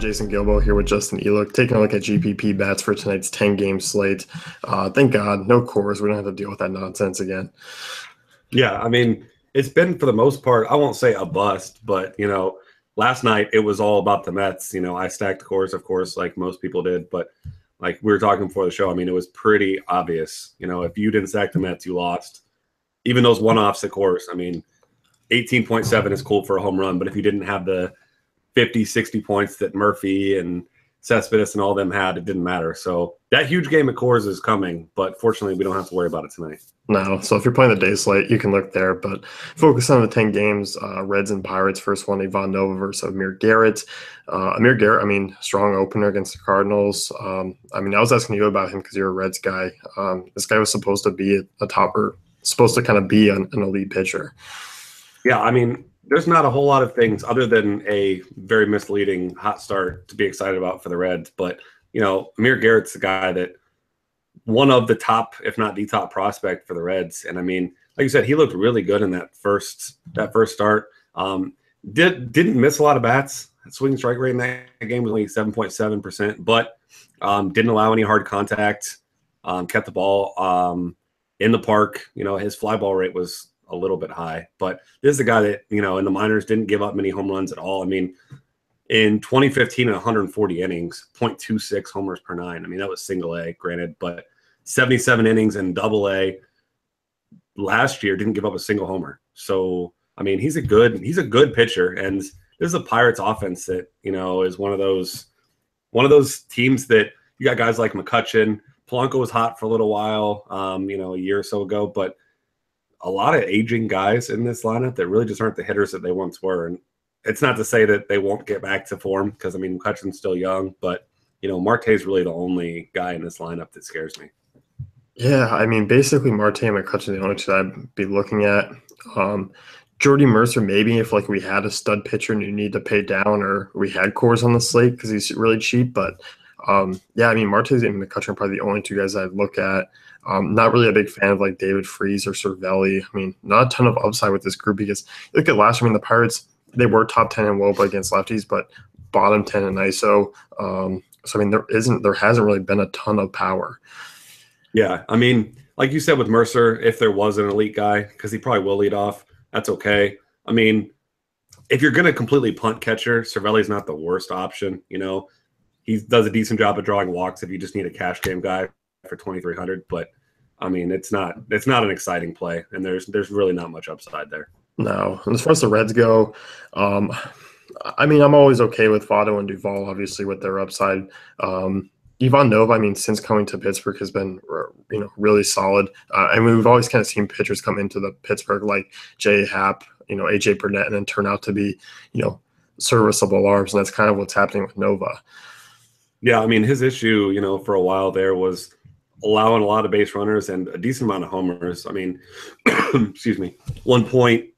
Jason Gilbo here with Justin Elook, taking a look at GPP bats for tonight's 10-game slate. Thank God, no cores. We don't have to deal with that nonsense again. Yeah, I mean, it's been for the most part, I won't say a bust, but, last night it was all about the Mets. I stacked cores, of course, like most people did, but like we were talking before the show, I mean, it was pretty obvious. If you didn't stack the Mets, you lost. Even those one-offs, of course. I mean, 18.7 is cool for a home run, but if you didn't have the 50, 60 points that Murphy and Cespedes and all them had, it didn't matter. So that huge game at Coors is coming, but fortunately we don't have to worry about it tonight. No, so if you're playing the day slate, you can look there, but focus on the 10 games, Reds and Pirates. First one, Ivan Nova versus Amir Garrett. Amir Garrett, I mean, strong opener against the Cardinals. I was asking you about him because you're a Reds guy. This guy was supposed to be a topper, supposed to kind of be an elite pitcher. Yeah, I mean, there's not a whole lot of things other than a very misleading hot start to be excited about for the Reds. But, Amir Garrett's the guy that one of the top, if not the top prospect for the Reds. And I mean, like you said, he looked really good in that first start. Didn't miss a lot of bats. Swing strike rate in that game was only 7.7%, but didn't allow any hard contact. Kept the ball in the park. His fly ball rate was a little bit high, but this is a guy that, in the minors didn't give up many home runs at all. I mean, in 2015 at 140 innings, 0.26 homers per nine. I mean, that was single A, granted, but 77 innings in double A last year, didn't give up a single homer. So, I mean, he's a good pitcher, and this is a Pirates offense that, is one of those teams that you got guys like McCutchen. Polanco was hot for a little while, a year or so ago, but a lot of aging guys in this lineup that really just aren't the hitters that they once were. And it's not to say that they won't get back to form because, I mean, McCutchen's still young, but, Marte's really the only guy in this lineup that scares me. Yeah, I mean, basically Marte and McCutchen are the only two I'd be looking at. Jordy Mercer, maybe if like we had a stud pitcher and you need to pay down, or we had cores on the slate because he's really cheap. But yeah, I mean, Marte's and McCutchen are probably the only two guys I'd look at. Not really a big fan of like David Freese or Cervelli. I mean, not a ton of upside with this group because look at last year. I mean, the Pirates, they were top 10 in WOBA against lefties, but bottom 10 in ISO. So I mean, there hasn't really been a ton of power. Yeah, I mean, like you said with Mercer, if there was an elite guy, because he probably will lead off, that's okay. I mean, if you're going to completely punt catcher, Cervelli's not the worst option. He does a decent job of drawing walks if you just need a cash game guy for 2,300. But I mean, it's not an exciting play, and there's really not much upside there. No, and as far as the Reds go, I mean, I'm always okay with Votto and Duvall, obviously, with their upside. Ivan Nova, I mean, since coming to Pittsburgh has been, really solid. I mean, we've always kind of seen pitchers come into the Pittsburgh like Jay Happ, AJ Burnett, and then turn out to be, serviceable arms, and that's kind of what's happening with Nova. Yeah, I mean, his issue, for a while there was allowing a lot of base runners and a decent amount of homers. I mean, excuse me, 1.25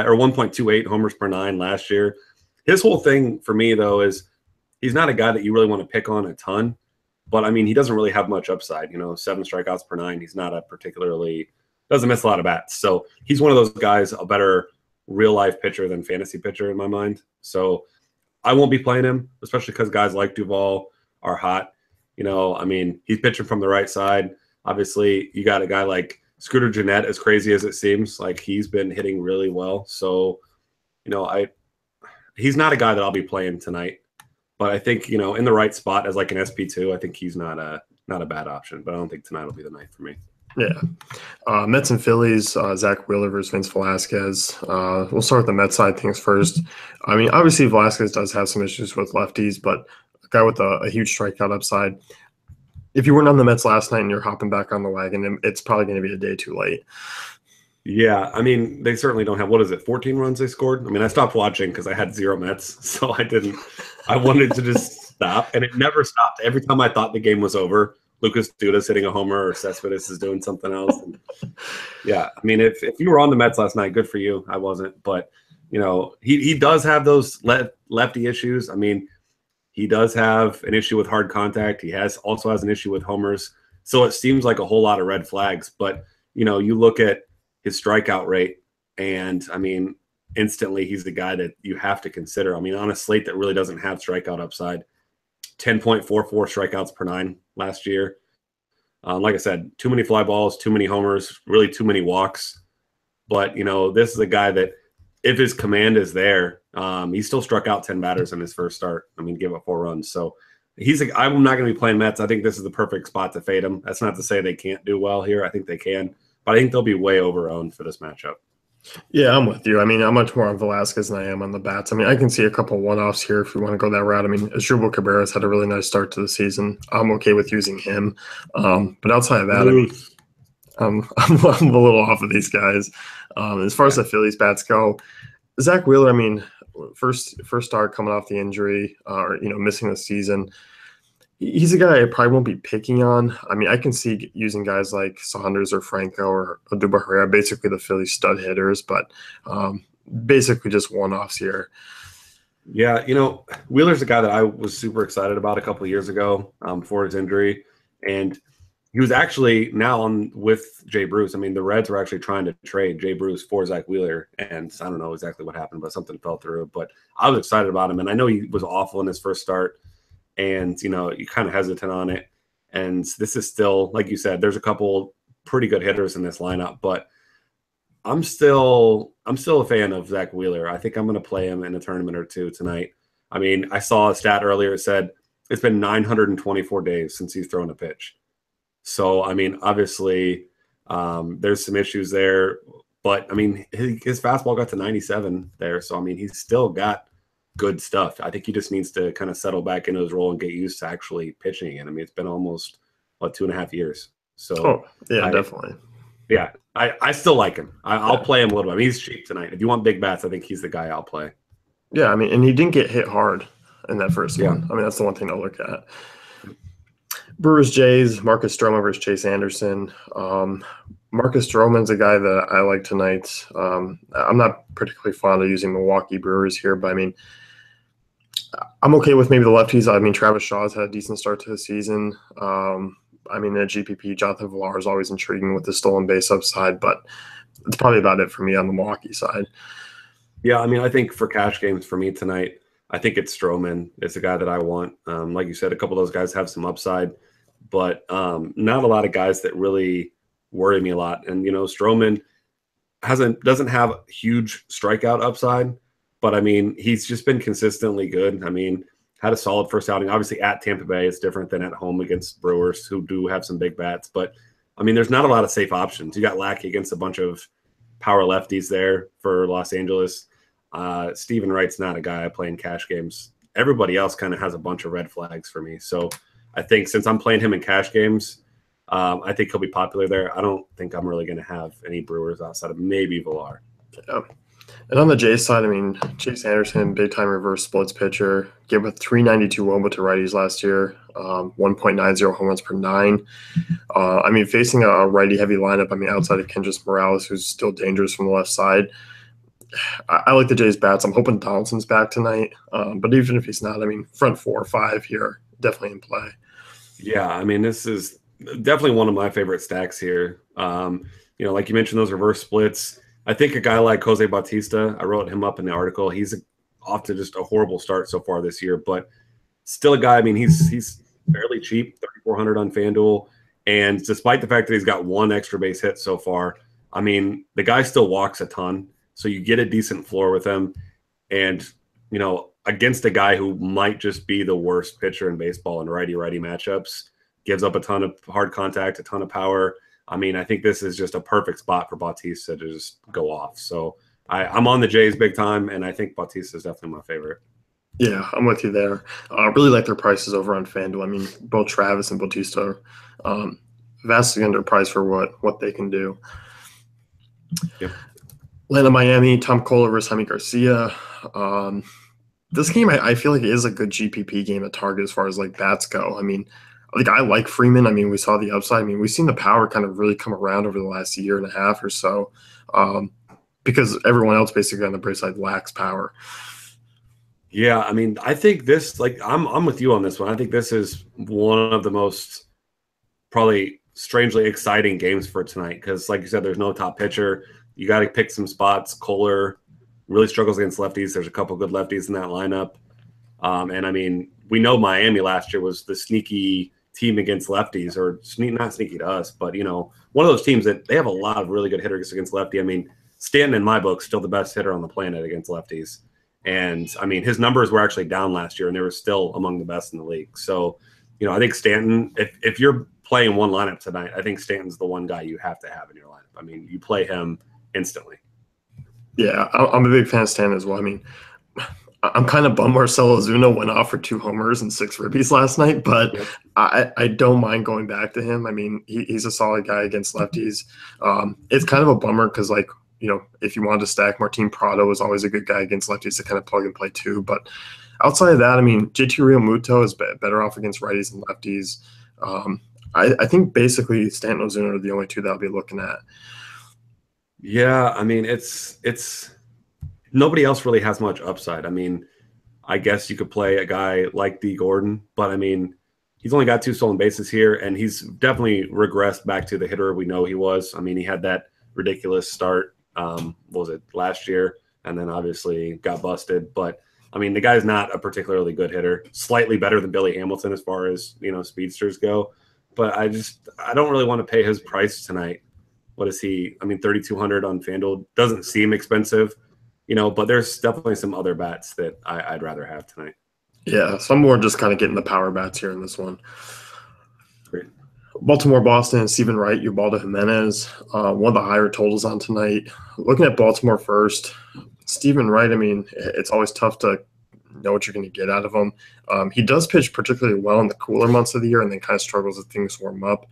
or 1.28 homers per nine last year. His whole thing for me, though, is he's not a guy that you really want to pick on a ton, but I mean, he doesn't really have much upside, 7 strikeouts per nine. He's not doesn't miss a lot of bats. So he's one of those guys, a better real life pitcher than fantasy pitcher in my mind. So I won't be playing him, especially because guys like Duvall are hot. I mean, he's pitching from the right side. Obviously, you got a guy like Scooter Gennett, as crazy as it seems, like he's been hitting really well. So, he's not a guy that I'll be playing tonight. But I think, in the right spot as like an SP2, I think he's not a bad option. But I don't think tonight will be the night for me. Yeah. Mets and Phillies, Zach Wheeler versus Vince Velasquez. We'll start with the Mets side things first. I mean, obviously Velasquez does have some issues with lefties, but a guy with a huge strikeout upside. If you weren't on the Mets last night and you're hopping back on the wagon, it's probably going to be a day too late. Yeah, I mean, they certainly don't have, 14 runs they scored? I mean, I stopped watching because I had 0 Mets, so I wanted to just stop, and it never stopped. Every time I thought the game was over, Lucas Duda's hitting a homer or Cespedes is doing something else. And yeah, I mean, if you were on the Mets last night, good for you. I wasn't, but, he does have those lefty issues. I mean, he does have an issue with hard contact. He also has an issue with homers. So it seems like a whole lot of red flags, but, you look at his strikeout rate, and I mean, instantly he's the guy that you have to consider. I mean, on a slate that really doesn't have strikeout upside, 10.44 strikeouts per nine last year. Like I said, too many fly balls, too many homers, really too many walks. But, this is a guy that if his command is there, he still struck out 10 batters in his first start. I mean, give up 4 runs. So I'm not going to be playing Mets. I think this is the perfect spot to fade him. That's not to say they can't do well here. I think they can. But I think they'll be way over-owned for this matchup. Yeah, I'm with you. I mean, I'm much more on Velasquez than I am on the bats. I mean, I can see a couple one-offs here if you want to go that route. I mean, Asdrubal Cabrera's had a really nice start to the season. I'm okay with using him. But outside of that, I mean, I'm a little off of these guys. As far as the Phillies bats go, Zach Wheeler, I mean, first start coming off the injury or, missing the season. He's a guy I probably won't be picking on. I mean, I can see using guys like Saunders or Franco or Odubel Herrera, basically the Philly stud hitters, but basically just one-offs here. Yeah, Wheeler's a guy that I was super excited about a couple of years ago before his injury, and he was actually now on with Jay Bruce. I mean, the Reds were actually trying to trade Jay Bruce for Zach Wheeler, and I don't know exactly what happened, but something fell through. But I was excited about him, and I know he was awful in his first start. And, you kind of hesitant on it. And this is still, like you said, there's a couple pretty good hitters in this lineup, but I'm still a fan of Zach Wheeler. I think I'm going to play him in a tournament or two tonight. I mean, I saw a stat earlier. It said it's been 924 days since he's thrown a pitch. So, I mean, obviously there's some issues there, but I mean, his fastball got to 97 there. So, I mean, he's still got good stuff. I think he just needs to kind of settle back into his role and get used to actually pitching again. I mean, it's been almost 2.5 years. So definitely. Yeah, I still like him. I'll play him a little bit. I mean, he's cheap tonight. If you want big bats, I think he's the guy I'll play. Yeah, I mean, and he didn't get hit hard in that first one. I mean, that's the one thing to look at. Brewers, Jays, Marcus Stroman versus Chase Anderson. Marcus Stroman's a guy that I like tonight. I'm not particularly fond of using Milwaukee Brewers here, but I mean, I'm okay with maybe the lefties. I mean, Travis Shaw's had a decent start to the season. I mean, at GPP, Jonathan Villar is always intriguing with the stolen base upside, but it's probably about it for me on the Milwaukee side. Yeah, I mean, I think for cash games for me tonight, I think it's Stroman. It's a guy that I want. Like you said, a couple of those guys have some upside, but not a lot of guys that really worry me a lot. And, Stroman doesn't have huge strikeout upside, but I mean, he's just been consistently good. I mean, had a solid first outing. Obviously, at Tampa Bay, it's different than at home against Brewers, who do have some big bats. But, I mean, there's not a lot of safe options. You got Lackey against a bunch of power lefties there for Los Angeles. Stephen Wright's not a guy I play in cash games. Everybody else kind of has a bunch of red flags for me. So I think since I'm playing him in cash games, I think he'll be popular there. I don't think I'm really going to have any Brewers outside of maybe Villar. Yeah. And on the Jays side, I mean, Chase Anderson, big-time reverse splits pitcher, gave a 392 WOBA to righties last year, 1.90 home runs per 9. I mean, facing a righty-heavy lineup, I mean, outside of Kendrys Morales, who's still dangerous from the left side, I like the Jays' bats. I'm hoping Donaldson's back tonight. But even if he's not, I mean, front 4 or 5 here, definitely in play. Yeah, I mean, this is definitely one of my favorite stacks here. Like you mentioned, those reverse splits. I think a guy like Jose Bautista, I wrote him up in the article. He's off to just a horrible start so far this year, but still a guy. I mean, he's fairly cheap, 3,400 on FanDuel, and despite the fact that he's got 1 extra base hit so far, I mean, the guy still walks a ton, so you get a decent floor with him, and against a guy who might just be the worst pitcher in baseball in righty-righty matchups, gives up a ton of hard contact, a ton of power. I mean, I think this is just a perfect spot for Bautista to just go off. So I'm on the Jays big time, and I think Bautista is definitely my favorite. Yeah, I'm with you there. I really like their prices over on FanDuel. I mean, both Travis and Bautista are vastly underpriced for what they can do. Yep. Atlanta, Miami, Tom Kohler versus Jaime Garcia. This game, I feel like it is a good GPP game at target as far as like bats go. I mean, I like Freeman. I mean, we saw the upside. I mean, we've seen the power kind of really come around over the last year and a half or so because everyone else basically on the Braves side lacks power. Yeah, I mean, I think this, I'm with you on this one. I think this is one of the most probably strangely exciting games for tonight because, like you said, there's no top pitcher. You got to pick some spots. Kohler, really struggles against lefties. There's a couple good lefties in that lineup. And I mean, we know Miami last year was the sneaky team against lefties, or not sneaky to us, but, you know, one of those teams that they have a lot of really good hitters against lefty. I mean, Stanton, in my book, still the best hitter on the planet against lefties. And I mean, his numbers were actually down last year, and they were still among the best in the league. So, you know, I think Stanton, if you're playing one lineup tonight, I think Stanton's the one guy you have to have in your lineup. I mean, you play him instantly. Yeah, I'm a big fan of Stanton as well. I mean, I'm kind of bummed Marcell Ozuna went off for 2 homers and 6 ribbies last night, but Yep. I don't mind going back to him. I mean, he's a solid guy against lefties. It's kind of a bummer because, like, you know, if you wanted to stack, Martin Prado is always a good guy against lefties to kind of plug and play too. But outside of that, I mean, JT Realmuto is better off against righties and lefties. I think basically Stanton and Ozuna are the only two that I'll be looking at. Yeah, I mean, it's nobody else really has much upside. I mean, I guess you could play a guy like D. Gordon, but I mean, he's only got 2 stolen bases here, and he's definitely regressed back to the hitter we know he was. I mean, he had that ridiculous start, what was it, last year, and then obviously got busted. But I mean, the guy's not a particularly good hitter. Slightly better than Billy Hamilton as far as, you know, speedsters go. But I don't really want to pay his price tonight. What is he? I mean, 3,200 on FanDuel doesn't seem expensive, you know, but there's definitely some other bats that I'd rather have tonight. Yeah, so I'm more just kind of getting the power bats here in this one. Great. Baltimore, Boston, Stephen Wright, Ubaldo Jimenez, one of the higher totals on tonight. Looking at Baltimore first, Stephen Wright, I mean, it's always tough to know what you're going to get out of him. He does pitch particularly well in the cooler months of the year and then kind of struggles as things warm up.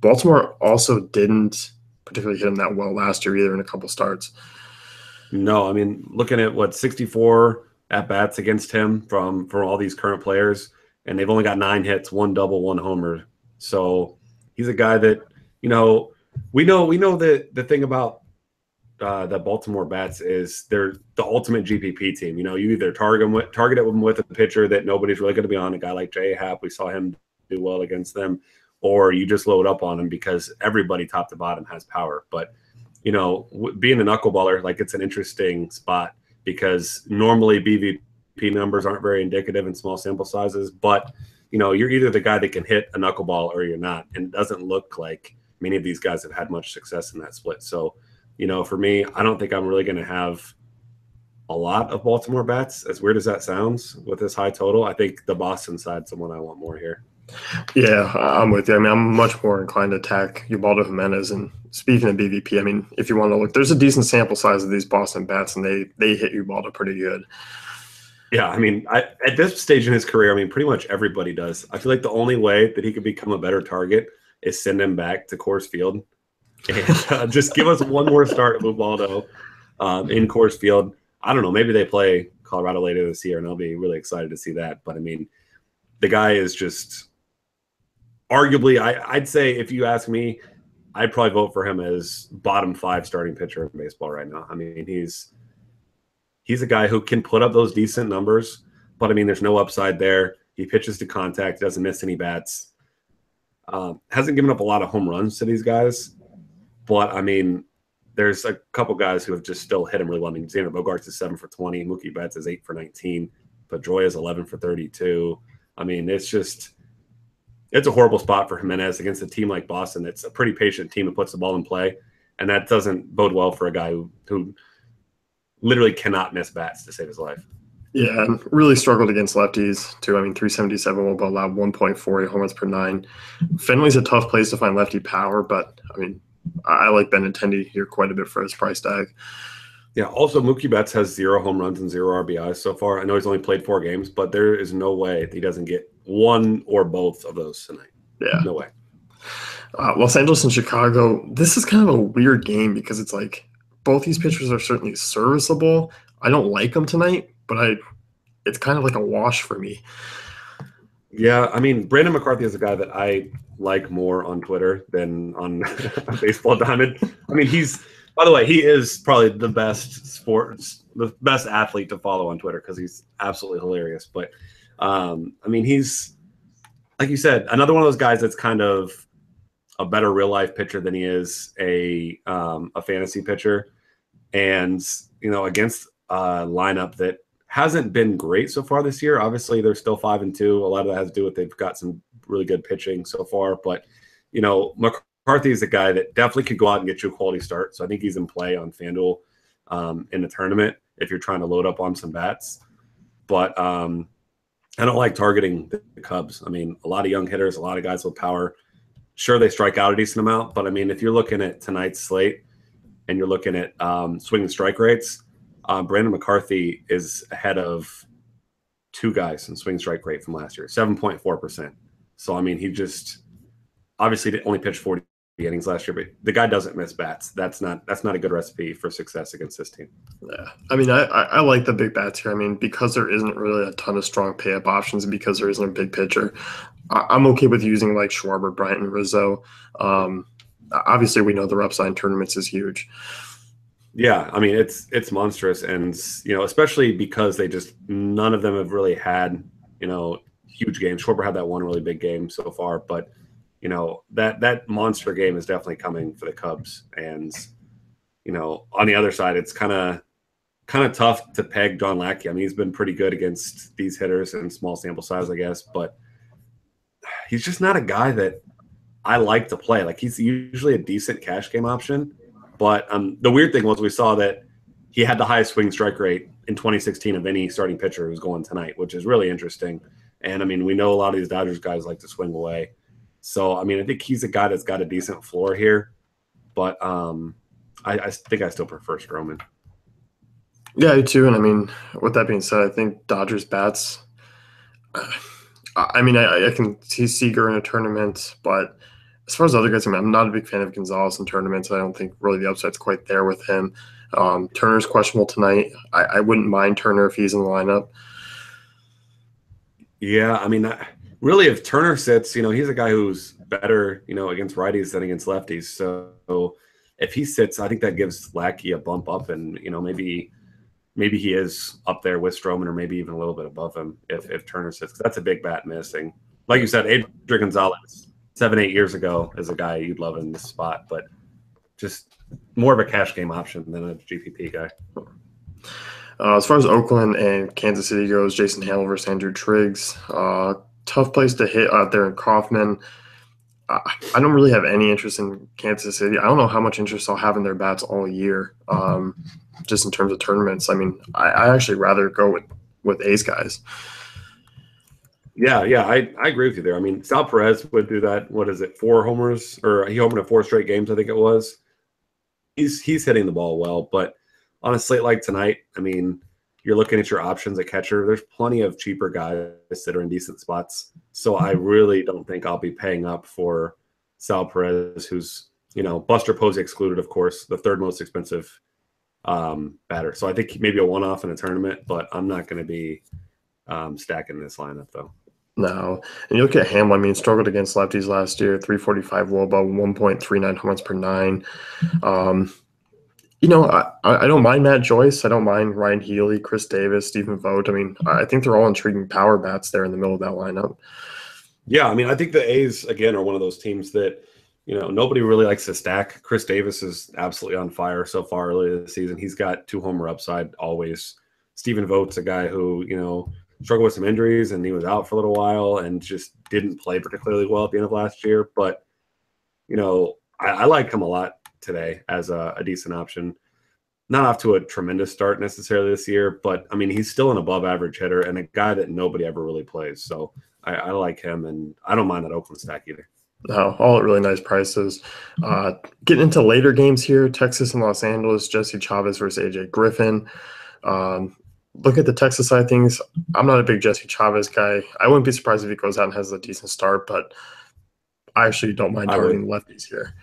Baltimore also didn't particularly hit him that well last year either in a couple starts. No, I mean, looking at 64 at-bats against him from all these current players, and they've only got 9 hits, 1 double, 1 homer. So he's a guy that, you know, we know that the thing about the Baltimore bats is they're the ultimate GPP team. You know, you either target them with a pitcher that nobody's really going to be on, a guy like J. Happ. We saw him do well against them, or you just load up on him because everybody top to bottom has power. But, you know, being a knuckleballer, like, it's an interesting spot because normally BVP numbers aren't very indicative in small sample sizes, but, you know, you're either the guy that can hit a knuckleball or you're not. And it doesn't look like many of these guys have had much success in that split. So, you know, for me, I don't think I'm really going to have a lot of Baltimore bats, as weird as that sounds, with this high total. I think the Boston side's the one I want more here. Yeah, I'm with you. I mean, I'm much more inclined to attack Ubaldo Jimenez. And speaking of BVP, I mean, if you want to look, there's a decent sample size of these Boston bats, and they hit Ubaldo pretty good. Yeah, I mean, at this stage in his career, I mean, pretty much everybody does. I feel like the only way that he could become a better target is send him back to Coors Field and just give us one more start of Ubaldo in Coors Field. I don't know. Maybe they play Colorado later this year, and I'll be really excited to see that. But, I mean, the guy is just arguably, I'd say, if you ask me, I'd probably vote for him as bottom 5 starting pitcher in baseball right now. I mean, he's a guy who can put up those decent numbers, but, I mean, there's no upside there. He pitches to contact, doesn't miss any bats. Hasn't given up a lot of home runs to these guys, but, I mean, there's a couple guys who have just still hit him really well. I mean, Xander Bogaerts is 7 for 20. Mookie Betts is 8 for 19. Pedroia is 11 for 32. I mean, it's a horrible spot for Jimenez against a team like Boston. It's a pretty patient team that puts the ball in play, and that doesn't bode well for a guy who literally cannot miss bats to save his life. Yeah, and really struggled against lefties too. I mean, 377 will allow 1.48 home runs per 9. Fenway's a tough place to find lefty power, but I mean, I like Benintendi here quite a bit for his price tag. Yeah, also Mookie Betts has 0 home runs and 0 RBIs so far. I know he's only played 4 games, but there is no way that he doesn't get one or both of those tonight. Yeah. No way. Los Angeles and Chicago, this is kind of a weird game because it's like both these pitchers are certainly serviceable. I don't like them tonight, but it's kind of like a wash for me. Yeah, I mean, Brandon McCarthy is a guy that I like more on Twitter than on Baseball Diamond. I mean, by the way, he is probably the best athlete to follow on Twitter because he's absolutely hilarious. But, I mean, he's, like you said, another one of those guys that's kind of a better real-life pitcher than he is a fantasy pitcher. And, against a lineup that hasn't been great so far this year. Obviously, they're still 5-2. A lot of that has to do with they've got some really good pitching so far. But, McCarthy is a guy that definitely could go out and get you a quality start. So I think he's in play on FanDuel in the tournament if you're trying to load up on some bats. But I don't like targeting the Cubs. I mean, a lot of young hitters, a lot of guys with power. Sure, they strike out a decent amount. But, I mean, if you're looking at tonight's slate and you're looking at swing and strike rates, Brandon McCarthy is ahead of two guys in swing strike rate from last year, 7.4%. So, I mean, he just obviously only pitched 40 innings last year, but the guy doesn't miss bats. That's not a good recipe for success against this team. Yeah. I mean, I like the big bats here. I mean, because there isn't really a ton of strong pay-up options and because there isn't a big pitcher, I'm okay with using like Schwarber, Bryant, and Rizzo. Obviously, we know the upside in tournaments is huge. Yeah, I mean, it's monstrous. And, especially because none of them have really had, huge games. Schwarber had that one really big game so far, but, that monster game is definitely coming for the Cubs. And, on the other side, it's kind of tough to peg John Lackey. I mean, he's been pretty good against these hitters in small sample size, I guess, but he's just not a guy that I like to play. Like, he's usually a decent cash game option. But the weird thing was we saw that he had the highest swing strike rate in 2016 of any starting pitcher who's going tonight, which is really interesting. And, I mean, we know a lot of these Dodgers guys like to swing away. So, I mean, I think he's a guy that's got a decent floor here. But I think I still prefer Stroman. Yeah, I do too. And, I mean, with that being said, I think Dodgers bats I mean, I can see Seager in a tournament, but as far as other guys, I mean, I'm not a big fan of Gonzalez in tournaments. I don't think really the upside's quite there with him. Turner's questionable tonight. I wouldn't mind Turner if he's in the lineup. Yeah, I mean, really, if Turner sits, he's a guy who's better, against righties than against lefties. So if he sits, I think that gives Lackey a bump up, and maybe he is up there with Stroman, or maybe even a little bit above him if Turner sits. Cause that's a big bat missing. Like you said, Adrian Gonzalez 7-8 years ago is a guy you'd love in this spot, but just more of a cash game option than a GPP guy. As far as Oakland and Kansas City goes, Jason Hamill versus Andrew Triggs. Tough place to hit out there in Kauffman. I don't really have any interest in Kansas City. I don't know how much interest I'll have in their bats all year, just in terms of tournaments. I mean, I actually rather go with A's guys. Yeah, I agree with you there. I mean, Sal Perez would do that. What is it, 4 homers? Or he homered in 4 straight games, I think it was. He's hitting the ball well, but on a slate like tonight, I mean, you're looking at your options at catcher. There's plenty of cheaper guys that are in decent spots. So I really don't think I'll be paying up for Sal Perez, who's, Buster Posey excluded, of course, the third most expensive batter. So I think maybe a one-off in a tournament, but I'm not going to be stacking this lineup, though. No. And you look at Hamill, I mean, struggled against lefties last year, 345 WOBA, 1.39 home runs per 9. I don't mind Matt Joyce. I don't mind Ryan Healy, Chris Davis, Stephen Vogt. I mean, I think they're all intriguing power bats there in the middle of that lineup. Yeah, I mean, I think the A's, again, are one of those teams that, nobody really likes to stack. Chris Davis is absolutely on fire so far early this season. He's got 2-homer upside always. Stephen Vogt's a guy who, struggled with some injuries, and he was out for a little while and just didn't play particularly well at the end of last year. But, I like him a lot today as a decent option. Not off to a tremendous start necessarily this year, but, I mean, he's still an above-average hitter and a guy that nobody ever really plays. So I like him, and I don't mind that Oakland stack either. No, all at really nice prices. Getting into later games here, Texas and Los Angeles, Jesse Chavez versus AJ Griffin. Look at the Texas side of things. I'm not a big Jesse Chavez guy. I wouldn't be surprised if he goes out and has a decent start, but I actually don't mind targeting lefties here.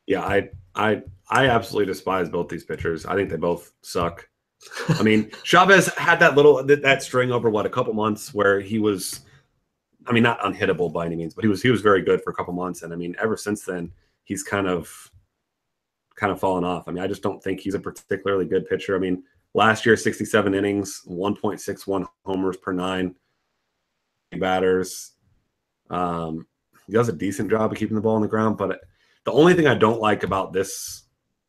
Yeah, I absolutely despise both these pitchers. I think they both suck. I mean, Chavez had that string over a couple months where he was, I mean, not unhittable by any means, but he was very good for a couple months. And I mean, ever since then, he's kind of fallen off. I mean, I just don't think he's a particularly good pitcher. I mean, last year, 67 innings, 1.61 homers per 9 batters. He does a decent job of keeping the ball on the ground, but the only thing I don't like about this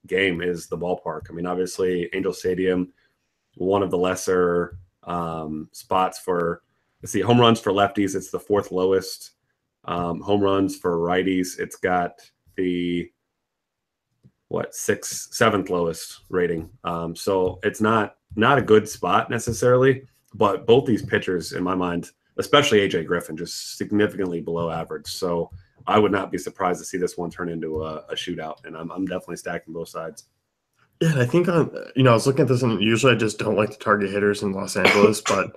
game is the ballpark. I mean, obviously, Angel Stadium, one of the lesser spots for, let's see, home runs for lefties. It's the fourth lowest. Home runs for righties, it's got the seventh lowest rating. So it's not a good spot necessarily, but both these pitchers, in my mind, especially AJ Griffin, just significantly below average. So I would not be surprised to see this one turn into a shootout, and I'm definitely stacking both sides. Yeah, and I think I was looking at this, and usually I just don't like to target hitters in Los Angeles, but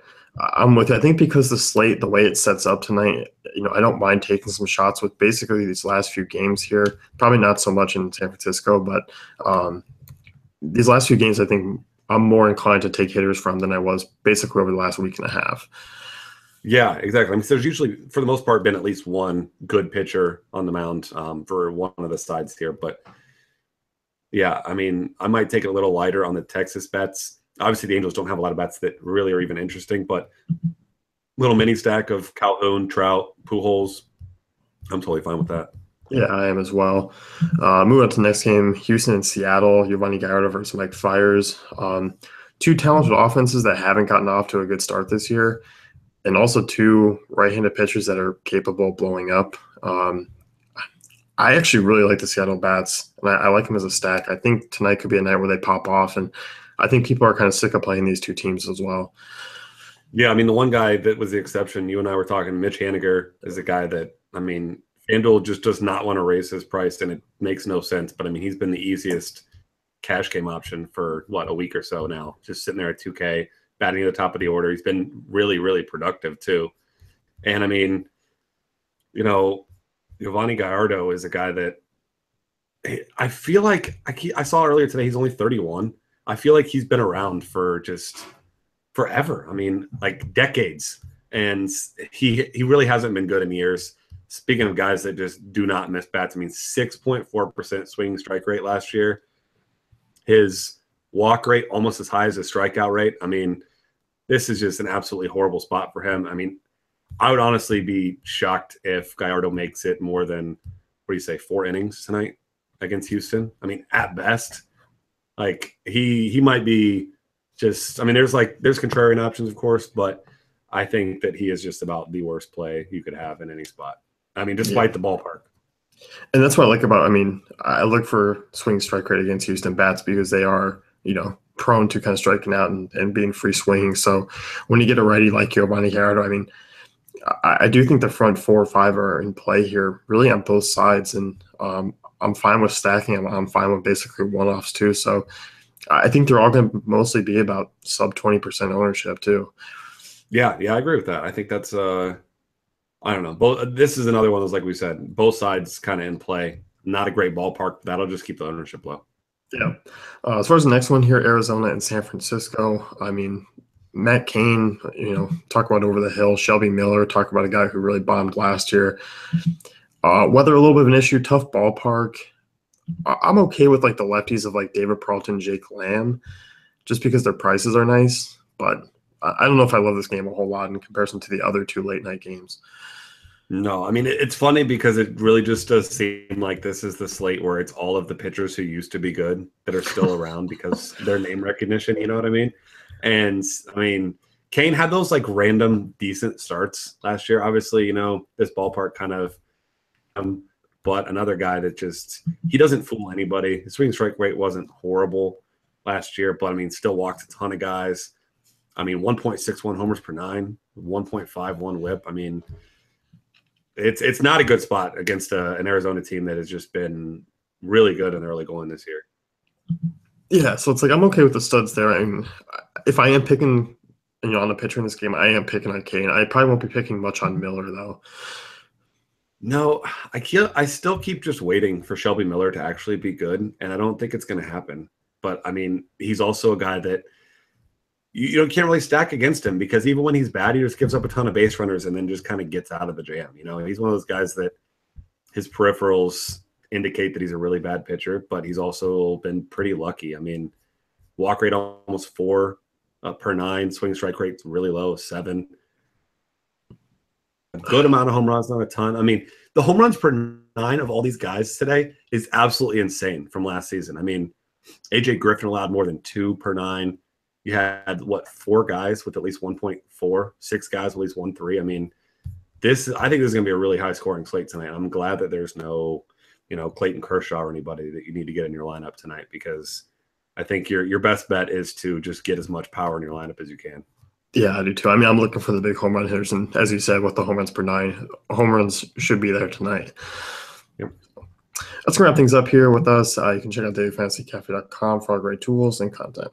I'm with you. I think because the slate, the way it sets up tonight, I don't mind taking some shots with basically these last few games here. Probably not so much in San Francisco, but these last few games, I think I'm more inclined to take hitters from than I was basically over the last week and a half. Yeah, exactly. I mean, there's usually, for the most part, been at least one good pitcher on the mound for one of the sides here, but yeah, I mean, I might take it a little lighter on the Texas bets. Obviously, the Angels don't have a lot of bets that really are even interesting, but little mini stack of Calhoun, Trout, Pujols, I'm totally fine with that. Yeah, I am as well. Moving on to the next game, Houston and Seattle, Giovanni Gallardo versus Mike Fiers. Two talented offenses that haven't gotten off to a good start this year, and also two right-handed pitchers that are capable of blowing up. I actually really like the Seattle bats, and I like them as a stack. I think tonight could be a night where they pop off, and I think people are kind of sick of playing these two teams as well. Yeah, I mean, the one guy that was the exception, you and I were talking, Mitch Haniger is a guy that, I mean, FanDuel just does not want to raise his price, and it makes no sense. But, I mean, he's been the easiest cash game option for, a week or so now, just sitting there at 2K, batting at the top of the order. He's been really, really productive, too. And, I mean, Giovanni Gallardo is a guy that I feel like I saw earlier today, he's only 31. I feel like he's been around for just forever. I mean, like decades. And he really hasn't been good in years. Speaking of guys that just do not miss bats, I mean, 6.4% swinging strike rate last year. His walk rate almost as high as his strikeout rate. I mean, this is just an absolutely horrible spot for him. I mean, I would honestly be shocked if Gallardo makes it more than, 4 innings tonight against Houston. I mean, at best, like he might be just, I mean, there's contrarian options, of course, but I think that he is just about the worst play you could have in any spot. I mean, despite the ballpark. And that's what I like about, I mean, I look for swing strike rate against Houston bats because they are, prone to kind of striking out and being free swinging. So when you get a righty like Giovanni Gallardo, I mean, I do think the front 4 or 5 are in play here, really on both sides, and I'm fine with stacking. I'm fine with basically one-offs too. So I think they're all going to mostly be about sub 20% ownership too. Yeah, I agree with that. I think that's I don't know. This is another one of those, like we said, both sides kind of in play. Not a great ballpark. That'll just keep the ownership low. Yeah. As far as the next one here, Arizona and San Francisco. I mean, Matt Cain, talk about over the hill. Shelby Miller, talk about a guy who really bombed last year. Weather a little bit of an issue, tough ballpark. I'm okay with like the lefties of like David Peralta, Jake Lamb, just because their prices are nice. But I don't know if I love this game a whole lot in comparison to the other 2 late night games. No, I mean, it's funny because it really just does seem like this is the slate where it's all of the pitchers who used to be good that are still around because their name recognition, you know what I mean? And I mean, Cain had those like random decent starts last year. Obviously, this ballpark kind of, but another guy that just, he doesn't fool anybody. His swing strike rate wasn't horrible last year, but I mean, still walked a ton of guys. I mean, 1.61 homers per 9, 1.51 whip. I mean, it's not a good spot against an Arizona team that has just been really good in the early going this year. Yeah, so it's like I'm okay with the studs there. I mean, if I am picking, on a pitcher in this game, I am picking on Cain. I probably won't be picking much on Miller though. No, I still keep just waiting for Shelby Miller to actually be good, and I don't think it's going to happen. But I mean, he's also a guy that you can't really stack against him because even when he's bad, he just gives up a ton of base runners and then just kind of gets out of the jam. He's one of those guys that his peripherals indicate that he's a really bad pitcher, but he's also been pretty lucky. I mean, walk rate almost 4 per 9, swing strike rate really low, 7. A good amount of home runs, not a ton. I mean, the home runs per 9 of all these guys today is absolutely insane from last season. I mean, AJ Griffin allowed more than 2 per 9. You had, 4 guys with at least 1.4, 6 guys with at least 1.3. I mean, I think this is going to be a really high scoring slate tonight. I'm glad that there's no, Clayton Kershaw or anybody that you need to get in your lineup tonight, because I think your best bet is to just get as much power in your lineup as you can. Yeah, I do too. I mean, I'm looking for the big home run hitters, and as you said, with the home runs per 9, home runs should be there tonight. Yep. Let's wrap things up here with us. You can check out dailyfantasycafe.com for all great tools and content.